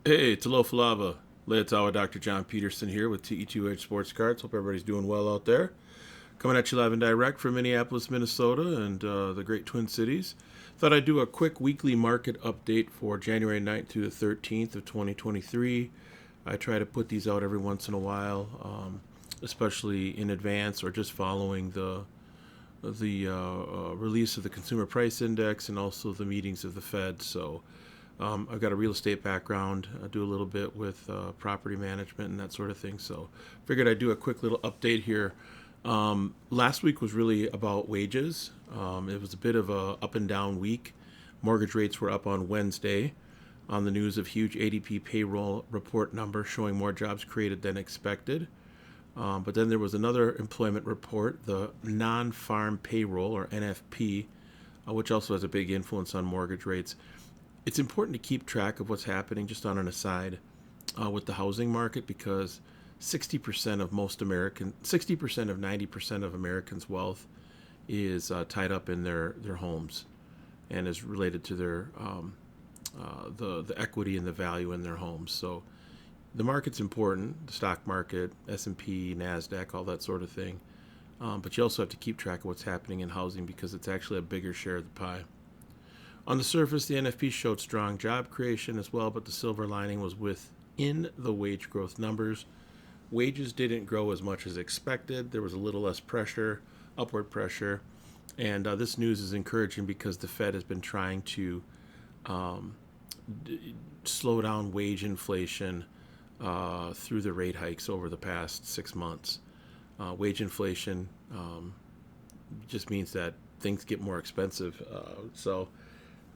Hey, Talofa Lava. Leotawa Dr. John Peterson here with TE2 Sports Cards. Hope everybody's doing well out there. Coming at you live and direct from Minneapolis, Minnesota, and the great Twin Cities. Thought I'd do a quick weekly market update for January 9th through the 13th of 2023. I try to put these out every once in a while, especially in advance or just following the release of the Consumer Price Index and also the meetings of the Fed. So I've got a real estate background. I do a little bit with property management and that sort of thing. So figured I'd do a quick little update here. Last week was really about wages. It was a bit of a up and down week. Mortgage rates were up on Wednesday on the news of huge ADP payroll report number showing more jobs created than expected. But then there was another employment report, the non-farm payroll, or NFP, which also has a big influence on mortgage rates. It's important to keep track of what's happening, just on an aside, with the housing market, because 60% of 90% of Americans' wealth is tied up in their homes and is related to the equity and the value in their homes. So the market's important, the stock market, S&P, NASDAQ, all that sort of thing. But you also have to keep track of what's happening in housing because it's actually a bigger share of the pie. On the surface, the NFP showed strong job creation as well, but the silver lining was within the wage growth numbers. Wages didn't grow as much as expected. There was a little less pressure, upward pressure. And this news is encouraging because the Fed has been trying to slow down wage inflation through the rate hikes over the past 6 months. Wage inflation just means that things get more expensive. So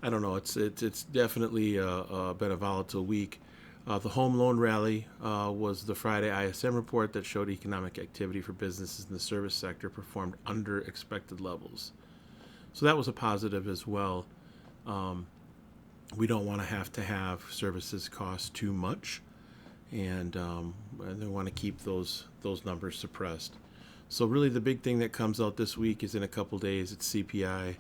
I don't know. It's definitely been a volatile week. The home loan rally was the Friday ISM report that showed economic activity for businesses in the service sector performed under expected levels. So that was a positive as well. We don't want to have services cost too much, and they want to keep those numbers suppressed. So really, the big thing that comes out this week is in a couple days. It's CPI.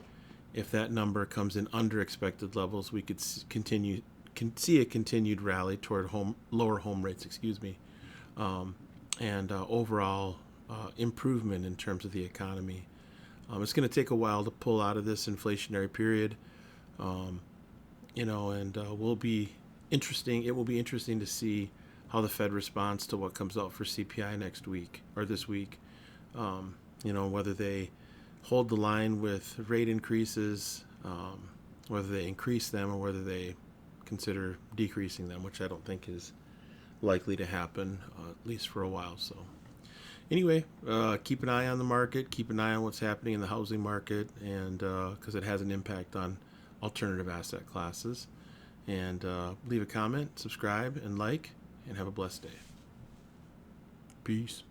If that number comes in under expected levels, we could see a continued rally toward lower home rates. And overall improvement in terms of the economy. It's going to take a while to pull out of this inflationary period. And will be interesting. It will be interesting to see how the Fed responds to what comes out for CPI next week or this week. Whether they hold the line with rate increases, whether they increase them or whether they consider decreasing them, which I don't think is likely to happen, at least for a while. So anyway, keep an eye on the market, keep an eye on what's happening in the housing market, and because it has an impact on alternative asset classes. And leave a comment, subscribe, and like, and have a blessed day. Peace.